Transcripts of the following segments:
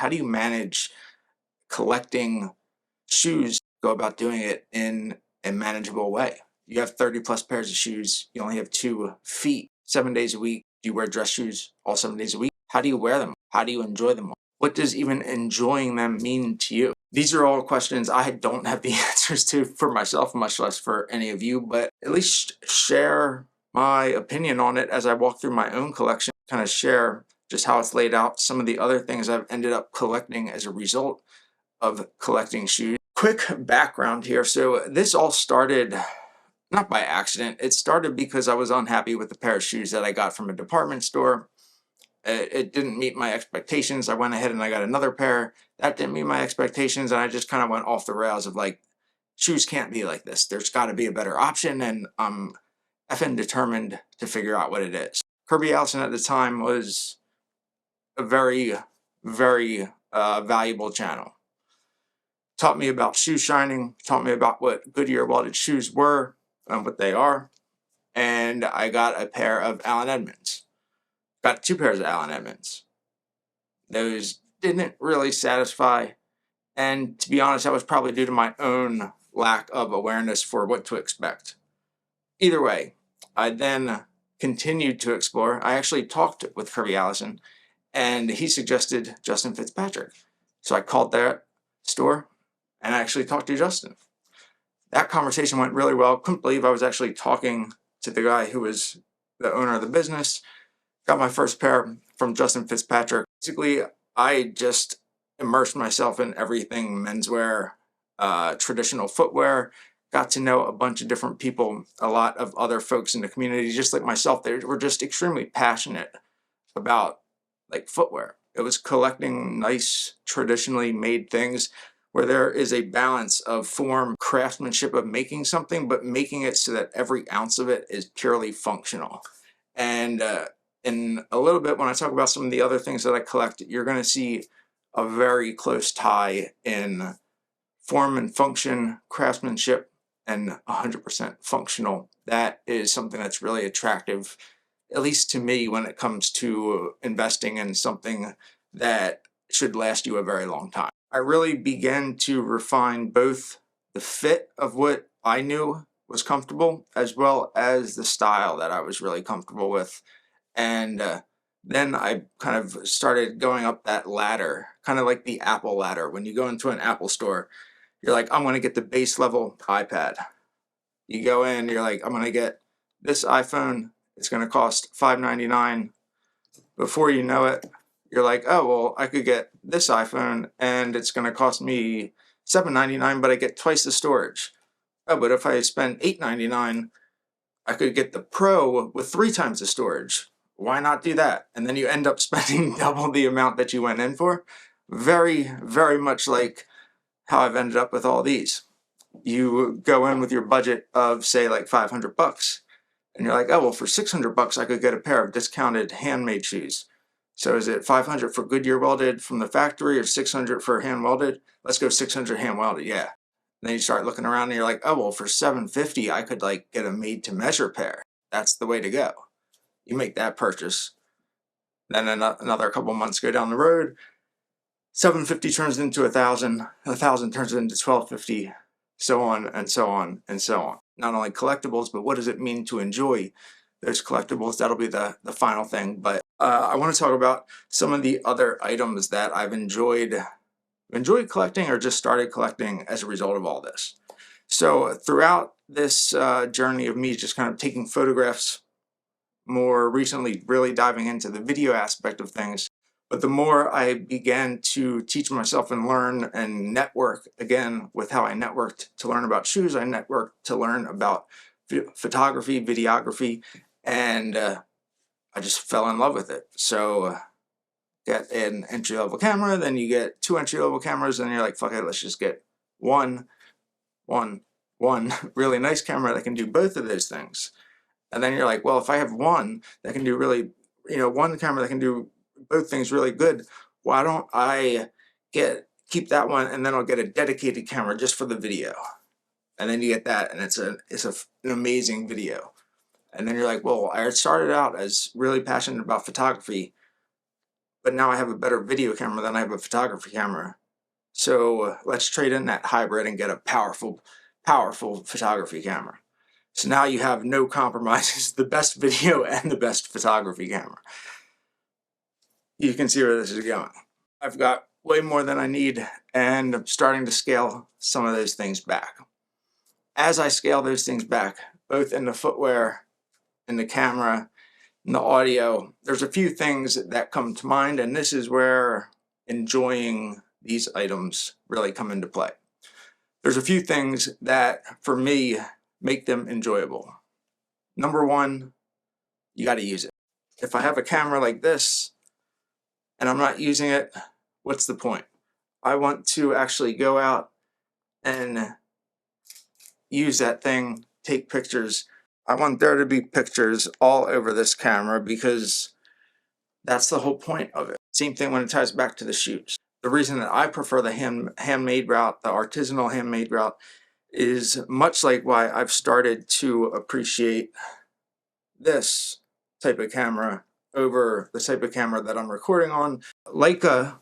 How do you manage collecting shoes, go about doing it in a manageable way? You have 30 plus pairs of shoes, you only have 2 feet, 7 days a week. Do you wear dress shoes all 7 days a week? How do you wear them? How do you enjoy them? What does even enjoying them mean to you? These are all questions I don't have the answers to for myself, much less for any of you, but at least share my opinion on it as I walk through my own collection, kind of share just how it's laid out, some of the other things I've ended up collecting as a result of collecting shoes. Quick background here. So this all started not by accident. It started because I was unhappy with the pair of shoes that I got from a department store. It didn't meet my expectations. I went ahead and I got another pair. That didn't meet my expectations, and I just kind of went off the rails of like, shoes can't be like this. There's got to be a better option, and I'm effing determined to figure out what it is. Kirby Allison at the time was a very, very valuable channel. Taught me about shoe shining, taught me about what Goodyear welded shoes were and what they are, and I got a pair of Allen Edmonds. Got 2 pairs of Allen Edmonds. Those didn't really satisfy, and to be honest, that was probably due to my own lack of awareness for what to expect. Either way, I then continued to explore. I actually talked with Kirby Allison, and he suggested Justin Fitzpatrick. So I called that store, and I actually talked to Justin. That conversation went really well. Couldn't believe I was actually talking to the guy who was the owner of the business. Got my first pair from Justin Fitzpatrick. Basically, I just immersed myself in everything menswear, traditional footwear, got to know a bunch of different people, a lot of other folks in the community, just like myself. They were just extremely passionate about like footwear. It was collecting nice, traditionally made things where there is a balance of form, craftsmanship of making something, but making it so that every ounce of it is purely functional. And in a little bit, when I talk about some of the other things that I collect, you're going to see a very close tie in form and function, craftsmanship, and 100% functional. That is something that's really attractive, at least to me, when it comes to investing in something that should last you a very long time. I really began to refine both the fit of what I knew was comfortable, as well as the style that I was really comfortable with. And then I kind of started going up that ladder, kind of like the Apple ladder. When you go into an Apple store, you're like, I'm going to get the base level iPad. You go in, you're like, I'm going to get this iPhone. It's going to cost $599. Before you know it, you're like, oh, well, I could get this iPhone and it's going to cost me $799, but I get twice the storage. Oh, but if I spend $899, I could get the Pro with 3 times the storage. Why not do that? And then you end up spending double the amount that you went in for. Very, very much like how I've ended up with all these. You go in with your budget of, say, like $500, and you're like, oh, well, for $600, I could get a pair of discounted handmade shoes. So is it $500 for Goodyear welded from the factory or $600 for hand welded? Let's go $600 hand welded, yeah. And then you start looking around and you're like, oh, well, for $750, I could like get a made to measure pair. That's the way to go. You make that purchase. Then another couple months go down the road, $750 turns into $1,000, $1,000 turns into $1,250, so on and so on and so on. Not only collectibles, but what does it mean to enjoy those collectibles? That'll be the final thing. But I want to talk about some of the other items that I've enjoyed collecting or just started collecting as a result of all this. So throughout this journey of me just kind of taking photographs, more recently really diving into the video aspect of things, but the more I began to teach myself and learn and network again with how I networked to learn about shoes, I networked to learn about photography, videography, and I just fell in love with it. So get an entry-level camera, then you get 2 entry-level cameras, and you're like, fuck it, let's just get one really nice camera that can do both of those things. And then you're like, well, if I have one that can do really, one camera that can do both things really good, why don't I keep that one, and then I'll get a dedicated camera just for the video. And then you get that, and it's an amazing video. And then you're like, well, I started out as really passionate about photography. but now I have a better video camera than I have a photography camera. So let's trade in that hybrid and get a powerful photography camera. So now you have no compromises, the best video and the best photography camera. You can see where this is going. I've got way more than I need, and I'm starting to scale some of those things back. As I scale those things back, both in the footwear, in the camera, in the audio, there's a few things that come to mind, and this is where enjoying these items really come into play. There's a few things that, for me, make them enjoyable. Number one, you got to use it. If I have a camera like this and I'm not using it, what's the point? I want to actually go out and use that thing, take pictures. I want there to be pictures all over this camera because that's the whole point of it. Same thing when it ties back to the shoes. The reason that I prefer the handmade route, the artisanal handmade route, is much like why I've started to appreciate this type of camera over the type of camera that I'm recording on. Leica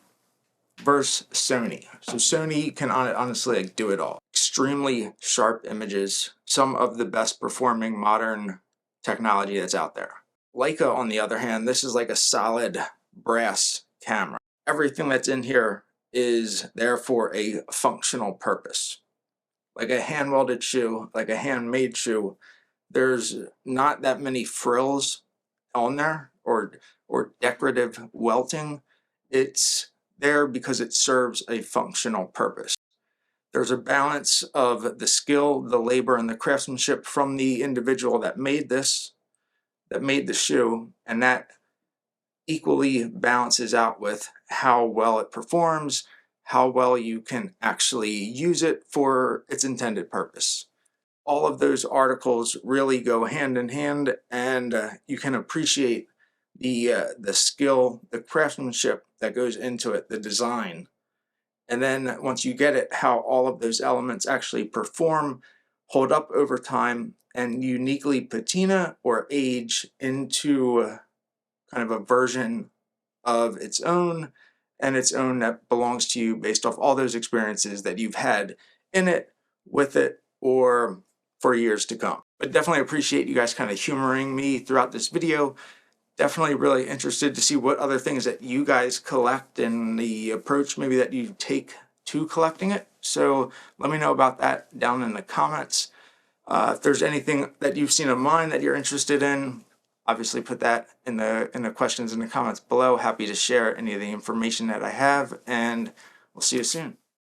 versus Sony. So Sony can honestly do it all. Extremely sharp images, some of the best performing modern technology that's out there. Leica, on the other hand, this is like a solid brass camera. Everything that's in here is there for a functional purpose. Like a hand-welded shoe, like a handmade shoe, there's not that many frills on there or decorative welting. It's there because it serves a functional purpose. There's a balance of the skill, the labor, and the craftsmanship from the individual that made this, that made the shoe, and that equally balances out with how well it performs, how well you can actually use it for its intended purpose. All of those articles really go hand in hand, and you can appreciate the skill, the craftsmanship that goes into it, the design. And then once you get it, how all of those elements actually perform, hold up over time, and uniquely patina or age into kind of a version of its own, and its own that belongs to you based off all those experiences that you've had in it, with it, or for years to come. But definitely appreciate you guys kind of humoring me throughout this video. Definitely really interested to see what other things that you guys collect and the approach maybe that you take to collecting it. So let me know about that down in the comments. If there's anything that you've seen of mine that you're interested in, obviously put that in the questions in the comments below. Happy to share any of the information that I have, and we'll see you soon.